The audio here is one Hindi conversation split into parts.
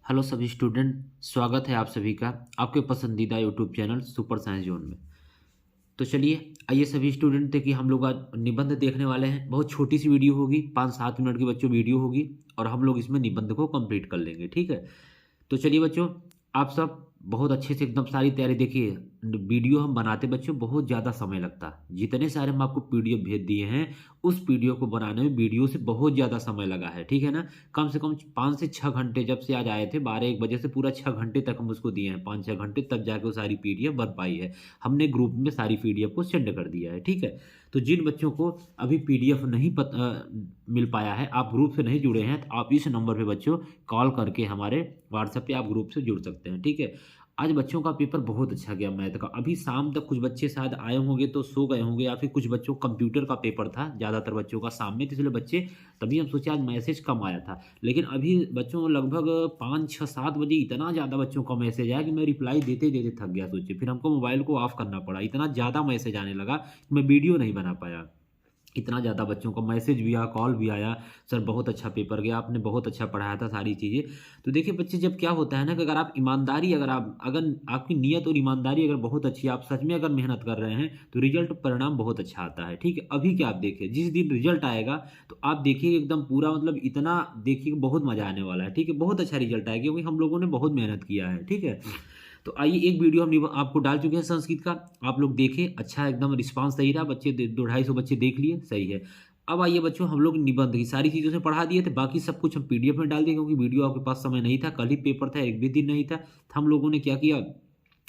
हेलो सभी स्टूडेंट, स्वागत है आप सभी का आपके पसंदीदा YouTube channel super science zone में। तो चलिए आइए सभी स्टूडेंट देखिए, हम लोग आज निबंध देखने वाले हैं। बहुत छोटी सी वीडियो होगी, 5-7 मिनट की बच्चों वीडियो होगी और हम लोग इसमें निबंध को कंप्लीट कर लेंगे, ठीक है। तो चलिए बच्चों, आप सब बहुत अच्छे से एकदम सारी तैयारी देखिए। वीडियो हम बनाते बच्चों बहुत ज़्यादा समय लगता है। जितने सारे हम आपको पीडीएफ भेज दिए हैं, उस पीडीएफ को बनाने में वीडियो से बहुत ज़्यादा समय लगा है, ठीक है ना। कम से कम 5 से 6 घंटे, जब से आज आए थे 12-1 बजे से पूरा 6 घंटे तक हम उसको दिए हैं, 5-6 घंटे, तब जाके वो सारी पीडीएफ बन पाई है। हमने ग्रुप में सारी पीडीएफ को सेंड कर दिया है, ठीक है। तो जिन बच्चों को अभी पीडीएफ नहीं मिल पाया है, आप ग्रुप से नहीं जुड़े हैं, तो आप इस नंबर पे बच्चों कॉल करके हमारे व्हाट्सएप पे आप ग्रुप से जुड़ सकते हैं, ठीक है। आज बच्चों का पेपर बहुत अच्छा गया मैथ का। अभी शाम तक कुछ बच्चे शायद आए होंगे तो सो गए होंगे, या फिर कुछ बच्चों कंप्यूटर का पेपर था, ज़्यादातर बच्चों का शाम में, तो इसलिए बच्चे, तभी हम सोचे आज मैसेज कम आया था। लेकिन अभी बच्चों लगभग 5-6-7 बजे इतना ज़्यादा बच्चों का मैसेज आया कि मैं रिप्लाई देते देते थक गया। सोचिए, फिर हमको मोबाइल को ऑफ करना पड़ा, इतना ज़्यादा मैसेज आने लगा कि मैं वीडियो नहीं बना पाया। इतना ज़्यादा बच्चों का मैसेज भी आया, कॉल भी आया, सर बहुत अच्छा पेपर गया, आपने बहुत अच्छा पढ़ाया था, सारी चीज़ें। तो देखिए बच्चे, जब क्या होता है ना कि अगर आप ईमानदारी, अगर आपकी नीयत और ईमानदारी अगर बहुत अच्छी है, आप सच में अगर मेहनत कर रहे हैं, तो रिजल्ट परिणाम बहुत अच्छा आता है, ठीक है। अभी क्या आप देखिए, जिस दिन रिजल्ट आएगा तो आप देखिए एकदम पूरा, मतलब इतना देखिए बहुत मज़ा आने वाला है, ठीक है। बहुत अच्छा रिजल्ट आएगा क्योंकि हम लोगों ने बहुत मेहनत किया है, ठीक है। तो आइए, एक वीडियो हम आपको डाल चुके हैं संस्कृत का, आप लोग देखें। अच्छा एकदम रिस्पांस सही रहा, बच्चे 200-250 बच्चे देख लिए, सही है। अब आइए बच्चों, हम लोग निबंध की सारी चीज़ों से पढ़ा दिए थे, बाकी सब कुछ हम पीडीएफ में डाल दिए क्योंकि वीडियो आपके पास समय नहीं था, कल ही पेपर था, एक भी दिन नहीं था। तो हम लोगों ने क्या किया,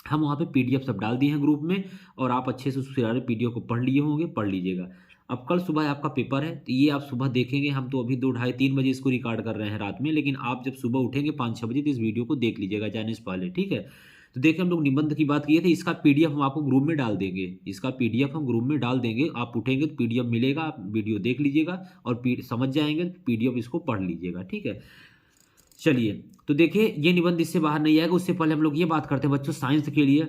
हम वहाँ पे पीडीएफ सब डाल दिए हैं ग्रुप में, और आप अच्छे से उस सारे पीडीएफ को पढ़ लिए होंगे, पढ़ लीजिएगा। अब कल सुबह आपका पेपर है, तो ये आप सुबह देखेंगे। हम तो अभी 2 ढाई 3 बजे इसको रिकॉर्ड कर रहे हैं रात में, लेकिन आप जब सुबह उठेंगे 5-6 बजे, तो इस वीडियो को देख लीजिएगा जाने से पहले, ठीक है। तो देखिए, हम लोग निबंध की बात किए थे, इसका पीडीएफ हम आपको ग्रुप में डाल देंगे। इसका पीडीएफ हम ग्रुप में डाल देंगे, आप उठेंगे तो पीडीएफ मिलेगा, आप वीडियो देख लीजिएगा और समझ जाएंगे, पीडीएफ इसको पढ़ लीजिएगा, ठीक है। चलिए, तो देखिए, ये निबंध इससे बाहर नहीं आएगा। उससे पहले हम लोग ये बात करते हैं बच्चों, साइंस के लिए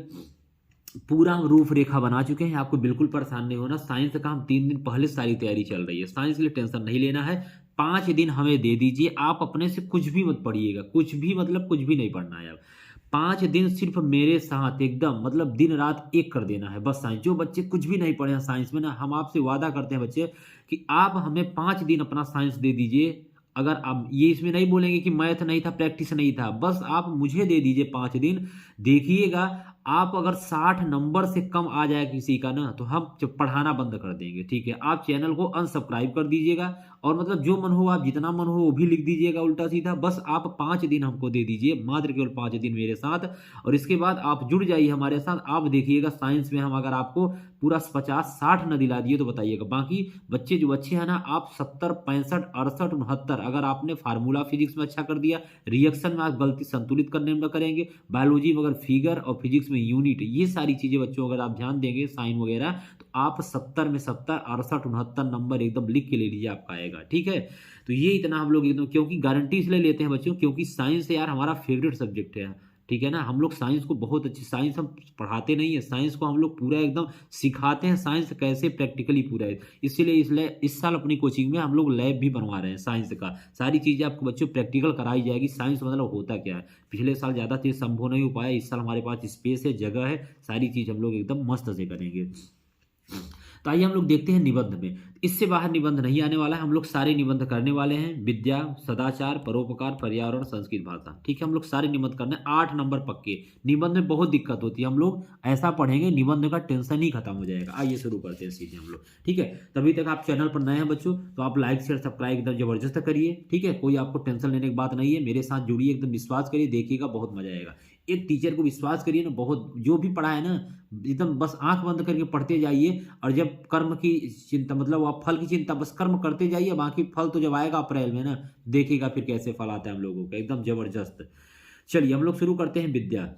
पूरा हम रूपरेखा बना चुके हैं। आपको बिल्कुल परेशान नहीं होना, साइंस का हम 3 दिन पहले सारी तैयारी चल रही है, साइंस के लिए टेंशन नहीं लेना है। 5 दिन हमें दे दीजिए, आप अपने से कुछ भी मत पढ़िएगा, कुछ भी मतलब कुछ भी नहीं पढ़ना है। अब 5 दिन सिर्फ मेरे साथ एकदम, मतलब दिन रात एक कर देना है बस। साइंस, जो बच्चे कुछ भी नहीं पढ़े हैं साइंस में ना, हम आपसे वादा करते हैं बच्चे कि आप हमें 5 दिन अपना साइंस दे दीजिए। अगर आप ये इसमें नहीं बोलेंगे कि मैथ नहीं था, प्रैक्टिस नहीं था, बस आप मुझे दे दीजिए 5 दिन। देखिएगा, आप अगर 60 नंबर से कम आ जाए किसी का ना, तो हम जब पढ़ाना बंद कर देंगे, ठीक है। आप चैनल को अनसब्सक्राइब कर दीजिएगा, और मतलब जो मन हो, आप जितना मन हो वो भी लिख दीजिएगा उल्टा सीधा। बस आप 5 दिन हमको दे दीजिए, मात्र केवल 5 दिन मेरे साथ, और इसके बाद आप जुड़ जाइए हमारे साथ। आप देखिएगा, साइंस में हम अगर आपको पूरा 50-60 न दिला दिए तो बताइएगा। बाकी बच्चे जो अच्छे हैं ना, आप 70, 65, 68, 69, अगर आपने फार्मूला फिजिक्स में अच्छा कर दिया, रिएक्शन में आप गलती संतुलित करने में करेंगे, बायोलॉजी में अगर फिगर, और फिजिक्स में यूनिट, ये सारी चीज़ें बच्चों अगर आप ध्यान देंगे, साइन वगैरह, तो आप 70 में 70, 68, 69 नंबर एकदम लिख के ले लीजिए, आपका आएगा, ठीक है। तो ये इतना हम लोग एकदम, क्योंकि गारंटी इसलिए लेते हैं बच्चों, क्योंकि साइंस यार हमारा फेवरेट सब्जेक्ट है, ठीक है ना। हम लोग साइंस को बहुत अच्छी, साइंस हम पढ़ाते नहीं है, साइंस को हम लोग पूरा एकदम सिखाते हैं, साइंस कैसे प्रैक्टिकली पूरा है। इसीलिए इस साल अपनी कोचिंग में हम लोग लैब भी बनवा रहे हैं साइंस का। सारी चीज़ें आपको बच्चों प्रैक्टिकल कराई जाएगी, साइंस मतलब होता क्या है। पिछले साल ज़्यादा चीज़ संभव नहीं हो पाया, इस साल हमारे पास स्पेस है, जगह है, सारी चीज़ हम लोग एकदम मस्त से करेंगे। तो आइए हम लोग देखते हैं निबंध में। इससे बाहर निबंध नहीं आने वाला है, हम लोग सारे निबंध करने वाले हैं। विद्या, सदाचार, परोपकार, पर्यावरण, संस्कृत भाषा, ठीक है। हम लोग सारे निबंध करने, 8 नंबर पक्के। निबंध में बहुत दिक्कत होती है, हम लोग ऐसा पढ़ेंगे निबंध का टेंशन ही खत्म हो जाएगा। आइए शुरू करते हैं सीधे हम लोग, ठीक है। तभी तक आप चैनल पर नए हैं बच्चों, तो आप लाइक शेयर सब्सक्राइब एकदम जबरदस्त करिए, ठीक है। कोई आपको टेंशन लेने की बात नहीं है, मेरे साथ जुड़िए, एकदम विश्वास करिए, देखिएगा बहुत मजा आएगा। एक टीचर को विश्वास करिए ना, बहुत जो भी पढ़ा है ना, एकदम बस आंख बंद करके पढ़ते जाइए। और जब कर्म की चिंता, मतलब आप फल की चिंता, बस कर्म करते जाइए, बाकी फल तो जब आएगा अप्रैल में ना, देखिएगा फिर कैसे फल आता है हम लोगों का, एकदम जबरदस्त। चलिए हम लोग शुरू करते हैं। विद्या,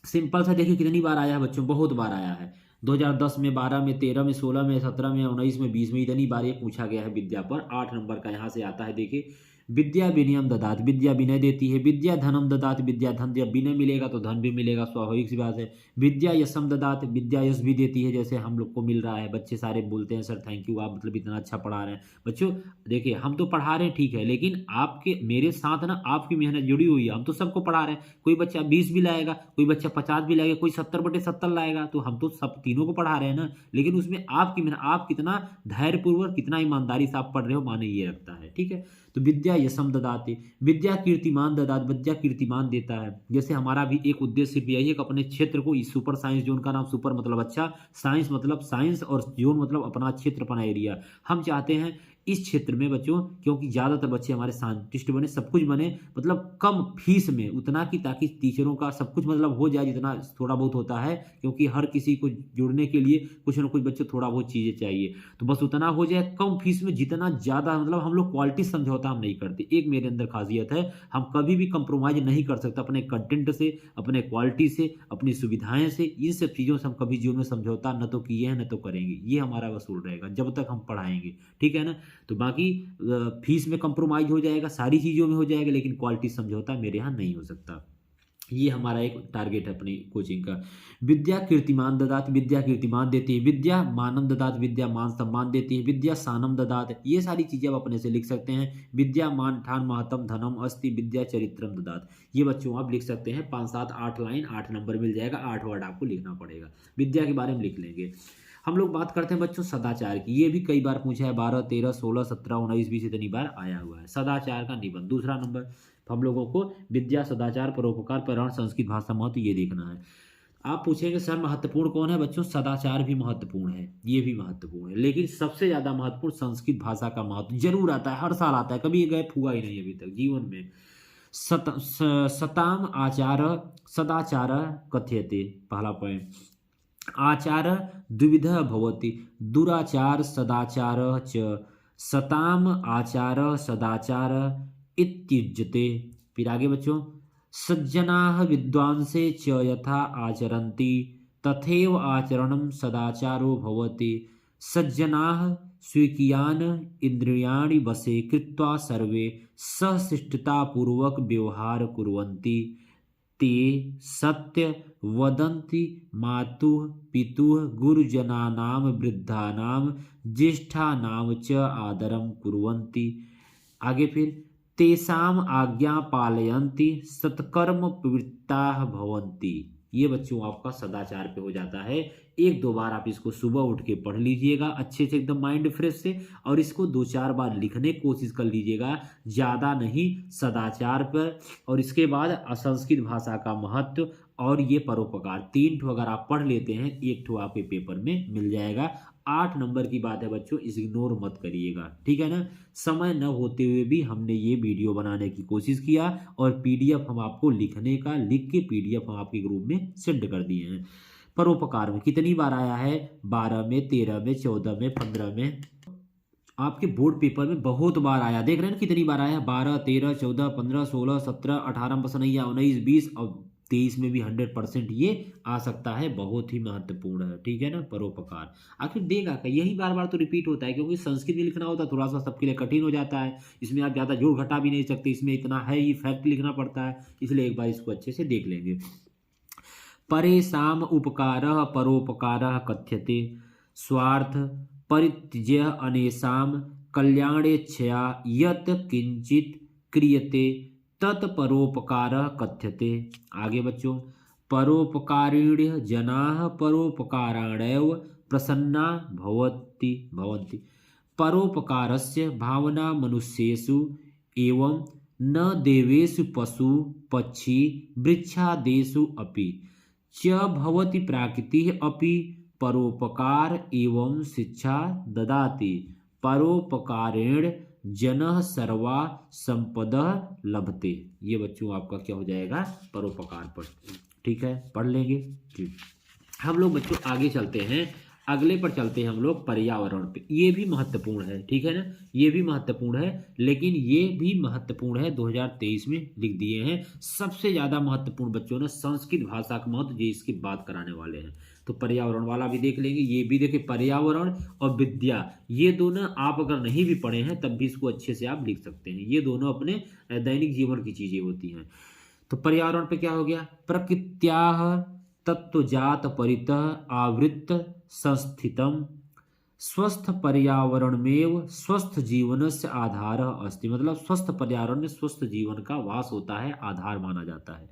सिंपल सा, देखिए कितनी बार आया है बच्चों, बहुत बार आया है। 2010 में, 12 में, 13 में, 16 में, 17 में, 19 में, 20 में, इतनी बार ये पूछा गया है विद्या पर। 8 नंबर का यहाँ से आता है, देखिए विद्या विनयम ददात, विद्या विनय देती है। विद्या धनम ददात, विद्या धन, जब विनय मिलेगा तो धन भी मिलेगा, स्वाभाविक सी बात है। विद्या यशम ददात, विद्या यश भी देती है, जैसे हम लोग को मिल रहा है। बच्चे सारे बोलते हैं सर थैंक यू, आप मतलब इतना अच्छा पढ़ा रहे हैं। बच्चों देखिए हम तो पढ़ा रहे हैं ठीक है, लेकिन आपके मेरे साथ ना आपकी मेहनत जुड़ी हुई है। हम तो सबको पढ़ा रहे हैं, कोई बच्चा 20 भी लाएगा, कोई बच्चा 50 भी लाएगा, कोई 70/70 लाएगा, तो हम तो सब तीनों को पढ़ा रहे हैं ना। लेकिन उसमें आपकी मेहनत, आप कितना धैर्यपूर्वक कितना ईमानदारी से आप पढ़ रहे हो, माने ये रखता है। ठीक है, तो विद्या यशम ददाते, विद्या कीर्तिमान ददात, विद्या कीर्तिमान देता है। जैसे हमारा भी एक उद्देश्य सिर्फ यही है कि अपने क्षेत्र को, इस सुपर साइंस जोन का नाम सुपर मतलब अच्छा, साइंस मतलब साइंस, और जोन मतलब अपना क्षेत्र, अपना एरिया। हम चाहते हैं इस क्षेत्र में बच्चों, क्योंकि ज़्यादातर बच्चे हमारे साइंटिस्ट बने, सब कुछ बने, मतलब कम फीस में उतना की, ताकि टीचरों का सब कुछ मतलब हो जाए जितना थोड़ा बहुत होता है, क्योंकि हर किसी को जुड़ने के लिए कुछ ना कुछ बच्चों थोड़ा बहुत चीज़ें चाहिए, तो बस उतना हो जाए कम फीस में, जितना ज़्यादा मतलब हम लोग क्वालिटी समझौता हम नहीं करते। एक मेरे अंदर खासियत है, हम कभी भी कंप्रोमाइज़ नहीं कर सकते अपने कंटेंट से, अपने क्वालिटी से, अपनी सुविधाएं से, इन सब चीज़ों से हम कभी जीवन में समझौता न तो किए हैं न तो करेंगे। ये हमारा वसूल रहेगा जब तक हम पढ़ाएंगे। ठीक है ना, तो बाकी फीस में कंप्रोमाइज हो जाएगा, सारी चीज़ों में हो जाएगा, लेकिन क्वालिटी समझौता मेरे यहाँ नहीं हो सकता। ये हमारा एक टारगेट है अपनी कोचिंग का। विद्या कीर्तिमान ददात, विद्या कीर्तिमान देती है। विद्या मानम ददात, विद्या मान सम्मान देती है। विद्या सानम ददात, ये सारी चीज़ें आप अपने से लिख सकते हैं। विद्या मान ठान महतम धनम अस्ति, विद्या चरित्रम ददात, ये बच्चों आप लिख सकते हैं। 5 7 8 लाइन, 8 नंबर मिल जाएगा, 8 वर्ड आपको लिखना पड़ेगा, विद्या के बारे में लिख लेंगे। हम लोग बात करते हैं बच्चों सदाचार की। ये भी कई बार पूछा है, 12 13 16 17 19 20 इतनी बार आया हुआ है। सदाचार का निबंध दूसरा नंबर, तो हम लोगों को विद्या सदाचार परोपकार पर्यावरण संस्कृत भाषा महत्व ये देखना है। आप पूछेंगे सर महत्वपूर्ण कौन है? बच्चों सदाचार भी महत्वपूर्ण है, ये भी महत्वपूर्ण है, लेकिन सबसे ज्यादा महत्वपूर्ण संस्कृत भाषा का महत्व जरूर आता है, हर साल आता है, कभी ये गैप हुआ ही नहीं अभी तक जीवन में। सताम आचार सदाचार कथ्यते, पहला पॉइंट। आचार द्विविधः भवति, दुराचार सदाचार च, सताम आचार सदाचार इत्युच्यते। फिर आगे बच्चों, सज्जनाः विद्वांसे च यथा आचरन्ति तथैव आचरणं सदाचारो भवति। सज्जनाः स्वीकीयान इंद्रियाणि वशे कृत्वा सर्वे सशिष्टतापूर्वक व्यवहार कुर्वन्ति, ते सत्य वदन्ति मातुः पितुः गुरुजनानां वृद्धानां ज्येष्ठानां च आदरं कुर्वन्ति। आगे फिर, तेषाम् आज्ञा पालयन्ति सत्कर्म प्रवृत्ताः भवन्ति। ये बच्चों आपका सदाचार पे हो जाता है। 1 2 बार आप इसको सुबह उठ के पढ़ लीजिएगा अच्छे से, एकदम माइंड फ्रेश से, और इसको 2 4 बार लिखने की कोशिश कर लीजिएगा, ज़्यादा नहीं, सदाचार पर। और इसके बाद असंस्कृत भाषा का महत्व और ये परोपकार, 3 ठो अगर आप पढ़ लेते हैं, 1 ठो आपके पेपर में मिल जाएगा। 8 नंबर की बात है बच्चों, इस इग्नोर मत करिएगा, ठीक है ना। समय न होते हुए भी हमने ये वीडियो बनाने की कोशिश किया, और पीडीएफ हम आपको लिखने का, लिख के पीडीएफ हम आपके ग्रुप में सेंड कर दिए हैं। परोपकार में कितनी बार आया है? 12 में, 13 में, 14 में, 15 में, आपके बोर्ड पेपर में बहुत बार आया। देख रहे हैं ना कितनी बार आया? 12 13 14 15 16 17 18 पसंद 19 20 और 23 में भी 100% ये आ सकता है। बहुत ही महत्वपूर्ण है, ठीक है ना। परोपकार आखिर देगा का, यही बार बार तो रिपीट होता है, क्योंकि संस्कृत में लिखना होता है थोड़ा सा सबके लिए कठिन हो जाता है। इसमें आप ज़्यादा जोड़ घटा भी नहीं सकते, इसमें इतना है ही, फैक्ट लिखना पड़ता है, इसलिए एक बार इसको अच्छे से देख लेंगे। परेषाम उपकारः परोपकारः कथ्यते, स्वार्थ परित्यज्य अनेषां कल्याणेच्छया यत् किंचित क्रियते तत्परोपकारः कथ्यते। आगे बच्चों, परोपकारिण्य जनाः परोपकाराणैव प्रसन्ना भवन्ति। परोपकारस्य भावना मनुष्येषु एवं न देवेषु पशु पक्षी वृक्षादेषु अपि च भवति। प्राकृतिः अपि परोपकार एवं शिक्षा ददाति। परोपकारेण जनः सर्वा संपदः लभते। ये बच्चों आपका क्या हो जाएगा? परोपकार पर, ठीक है, पढ़ लेंगे जी। हम लोग बच्चों आगे चलते हैं, अगले पर चलते हैं हम लोग, पर्यावरण पे। ये भी महत्वपूर्ण है, ठीक है ना, ये भी महत्वपूर्ण है, लेकिन ये भी महत्वपूर्ण है, 2023 में लिख दिए हैं। सबसे ज़्यादा महत्वपूर्ण बच्चों ने संस्कृत भाषा का महत्व, जो इसकी बात कराने वाले हैं। तो पर्यावरण वाला भी देख लेंगे। ये भी देखिए पर्यावरण और विद्या, ये दोनों आप अगर नहीं भी पढ़े हैं तब भी इसको अच्छे से आप लिख सकते हैं। ये दोनों अपने दैनिक जीवन की चीजें होती हैं। तो पर्यावरण पे क्या हो गया, प्रकृत्याः तत्वजात परितः आवृत्त संस्थितम स्वस्थ पर्यावरणमेव स्वस्थ जीवनस्य आधारः अस्ति। मतलब स्वस्थ पर्यावरण में स्वस्थ जीवन का वास होता है, आधार माना जाता है।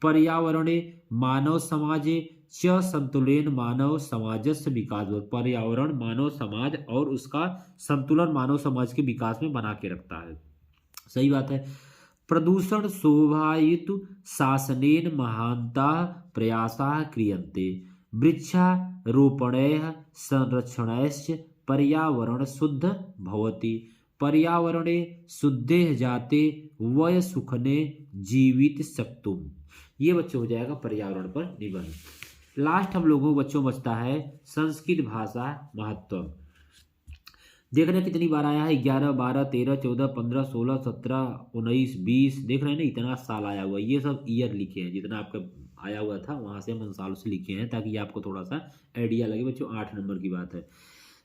पर्यावरणे मानव समाजे च संतुलन मानव समाजस्य विकास। पर्यावरण मानव समाज और उसका संतुलन मानव समाज के विकास में बना के रखता है। सही बात है। प्रदूषण शोभायितु शासनेन महान्ताः प्रयासाः क्रियन्ते वृक्षारोपणैः संरक्षणैश्च पर्यावरण शुद्ध भवति। पर्यावरणे शुद्धे जाते वय सुखने जीवित शक्तुम। ये बच्चों हो जाएगा पर्यावरण पर निबंध। लास्ट हम लोगों को बच्चों बचता है संस्कृत भाषा महत्व। देख रहे हैं कितनी बार आया है, 11, 12, 13, 14, 15, 16, 17, 19, 20। देख रहे हैं ना, इतना साल आया हुआ है। ये सब ईयर लिखे हैं, जितना आपका आया हुआ था वहां से हम उन सालों से लिखे हैं ताकि आपको थोड़ा सा आइडिया लगे बच्चों। 8 नंबर की बात है।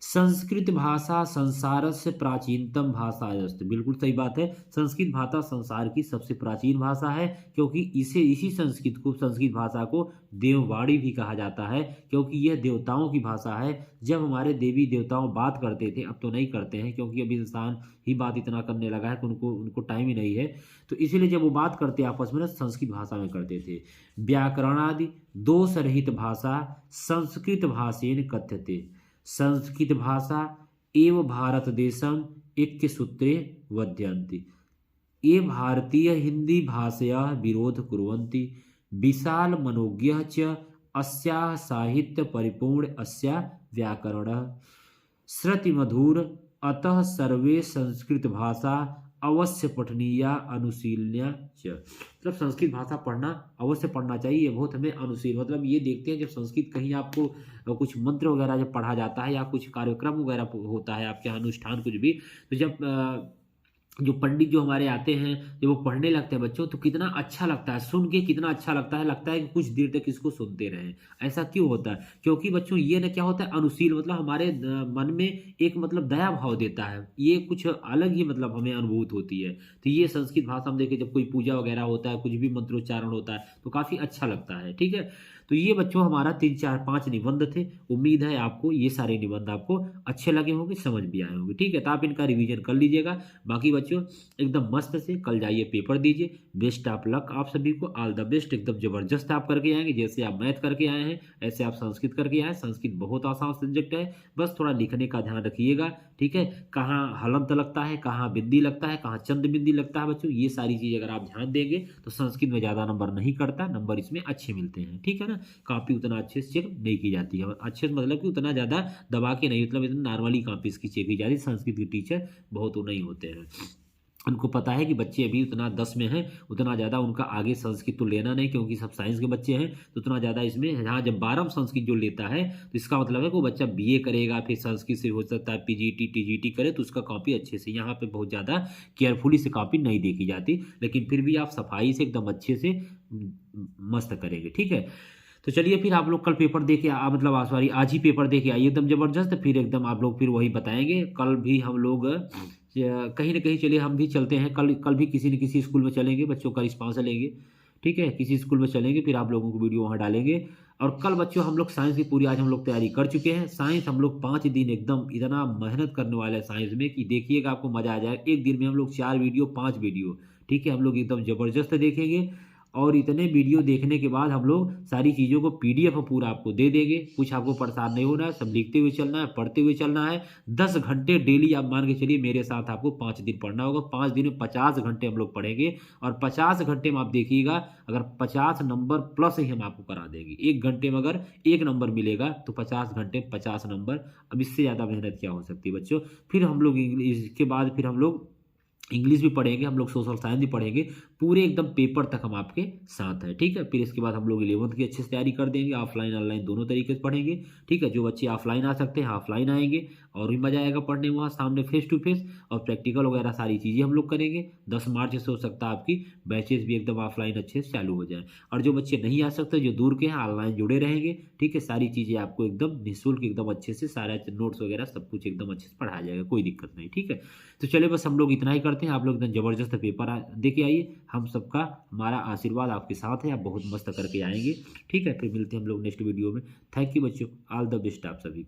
संस्कृत भाषा संसार से प्राचीनतम भाषा है। बिल्कुल सही बात है। संस्कृत भाषा संसार की सबसे प्राचीन भाषा है, क्योंकि इसी संस्कृत भाषा को देववाणी भी कहा जाता है, क्योंकि यह देवताओं की भाषा है। जब हमारे देवी देवताओं बात करते थे, अब तो नहीं करते हैं क्योंकि अब इंसान ही बात इतना करने लगा है कि उनको टाइम ही नहीं है। तो इसीलिए जब वो बात करते आपस में संस्कृत भाषा में करते थे। व्याकरणादि दोष रहित भाषा संस्कृत भाषेन कथ्यते। संस्कृत भाषा एव भारत देशम ऐक्य सूत्रे वध्यन्ति। ये भारतीय हिंदी भाषया विरोध कुर्वन्ति। विशाल मनोज्ञः च अस्याः साहित्य परिपूर्ण अस्या व्याकरणः श्रुति मधुर। अतः सर्वे संस्कृत भाषा अवश्य पठनीया अनुशीलनीया च। मतलब संस्कृत भाषा पढ़ना अवश्य पढ़ना चाहिए। ये बहुत हमें अनुशील, मतलब ये देखते हैं जब संस्कृत कहीं आपको कुछ मंत्र वगैरह जब पढ़ा जाता है या कुछ कार्यक्रम वगैरह होता है आपके यहाँ अनुष्ठान कुछ भी, तो जब जो पंडित जो हमारे आते हैं जब वो पढ़ने लगते हैं बच्चों, तो कितना अच्छा लगता है सुन के, कितना अच्छा लगता है कि कुछ देर तक इसको सुनते रहें। ऐसा क्यों होता है? क्योंकि बच्चों ये ना क्या होता है अनुशील, मतलब हमारे मन में एक मतलब दया भाव देता है, ये कुछ अलग ही मतलब हमें अनुभूत होती है। तो ये संस्कृत भाषा हम देखें जब कोई पूजा वगैरह होता है, कुछ भी मंत्रोच्चारण होता है तो काफ़ी अच्छा लगता है। ठीक है, तो ये बच्चों हमारा 3, 4, 5 निबंध थे। उम्मीद है आपको ये सारे निबंध आपको अच्छे लगे होंगे, समझ भी आए होंगे। ठीक है, तो आप इनका रिवीजन कर लीजिएगा। बाकी बच्चों एकदम मस्त से कल जाइए पेपर दीजिए। बेस्ट ऑफ लक आप सभी को, ऑल द बेस्ट। एकदम जबरदस्त आप करके आएंगे, जैसे आप मैथ करके आए हैं ऐसे आप संस्कृत करके आए। संस्कृत बहुत आसान सब्जेक्ट है, बस थोड़ा लिखने का ध्यान रखिएगा। ठीक है, कहाँ हलंत लगता है, कहाँ बिंदी लगता है, कहाँ चंद बिंदी लगता है बच्चों, ये सारी चीज़ अगर आप ध्यान देंगे तो संस्कृत में ज़्यादा नंबर नहीं कटता, नंबर इसमें अच्छे मिलते हैं। ठीक है ना, कॉपी उतना अच्छे से चेक नहीं की जाती है, अच्छे से मतलब कि उतना ज़्यादा दबा के नहीं, मतलब इतना नॉर्मली कॉपी इसकी चेक की जाती है। संस्कृत के टीचर बहुत वो नहीं होते हैं, उनको पता है कि बच्चे अभी उतना 10 में हैं, उतना ज़्यादा उनका आगे संस्कृत तो लेना नहीं, क्योंकि सब साइंस के बच्चे हैं तो उतना ज़्यादा इसमें। हाँ, जब 12 संस्कृत जो लेता है तो इसका मतलब है कि वो बच्चा बीए करेगा, फिर संस्कृत से हो सकता है पीजीटी टीजीटी करे, तो उसका कॉपी अच्छे से, यहाँ पे बहुत ज़्यादा केयरफुली से कॉपी नहीं देखी जाती, लेकिन फिर भी आप सफाई से एकदम अच्छे से मस्त करेंगे। ठीक है, तो चलिए फिर आप लोग कल पेपर दे के मतलब सॉरी आज ही पेपर दे के आइए एकदम ज़बरदस्त। फिर एकदम आप लोग फिर वही बताएंगे। कल भी हम लोग कहीं ना कहीं चलिए हम भी चलते हैं, कल भी किसी न किसी स्कूल में चलेंगे, बच्चों का रिस्पॉन्स लेंगे। ठीक है, किसी स्कूल में चलेंगे, फिर आप लोगों को वीडियो वहाँ डालेंगे। और कल बच्चों हम लोग साइंस की पूरी आज हम लोग तैयारी कर चुके हैं। साइंस हम लोग 5 दिन एकदम इतना मेहनत करने वाले हैं साइंस में कि देखिएगा आपको मज़ा आ जाएगा। एक दिन में हम लोग 4 वीडियो 5 वीडियो, ठीक है, हम लोग एकदम ज़बरदस्त देखेंगे। और इतने वीडियो देखने के बाद हम लोग सारी चीज़ों को पीडीएफ पूरा आपको दे देंगे। कुछ आपको परेशान नहीं होना है, सब लिखते हुए चलना है, पढ़ते हुए चलना है। 10 घंटे डेली आप मान के चलिए मेरे साथ आपको 5 दिन पढ़ना होगा। 5 दिन में 50 घंटे हम लोग पढ़ेंगे और 50 घंटे में आप देखिएगा अगर 50 नंबर प्लस ही हम आपको करा देंगे। 1 घंटे में अगर 1 नंबर मिलेगा तो 50 घंटे 50 नंबर। अब इससे ज़्यादा मेहनत क्या हो सकती है बच्चों। फिर हम लोग इसके बाद फिर हम लोग इंग्लिश भी पढ़ेंगे, हम लोग सोशल साइंस भी पढ़ेंगे, पूरे एकदम पेपर तक हम आपके साथ हैं। ठीक है, फिर इसके बाद हम लोग 11th की अच्छे से तैयारी कर देंगे। ऑफलाइन ऑनलाइन दोनों तरीके से पढ़ेंगे। ठीक है, जो बच्चे ऑफलाइन आ सकते हैं ऑफलाइन आएंगे और भी मज़ा आएगा पढ़ने में, वहाँ सामने फेस टू फेस, और प्रैक्टिकल वगैरह सारी चीज़ें हम लोग करेंगे। 10 मार्च से हो सकता है आपकी बैचेस भी एकदम ऑफलाइन अच्छे से चालू हो जाए। और जो बच्चे नहीं आ सकते, जो दूर के हैं, ऑनलाइन जुड़े रहेंगे, ठीक है। सारी चीज़ें आपको एकदम निःशुल्क, एकदम अच्छे से सारा नोट्स वगैरह सब कुछ एकदम अच्छे से पढ़ाया जाएगा, कोई दिक्कत नहीं, ठीक है। तो चलिए बस हम लोग इतना ही करते हैं, आप लोग एकदम ज़बरदस्त पेपर दे के आइए, हम सबका हमारा आशीर्वाद आपके साथ है, आप बहुत मस्त करके आएंगे, ठीक है। फिर मिलते हैं हम लोग नेक्स्ट वीडियो में। थैंक यू बच्चों, ऑल द बेस्ट आप सभी।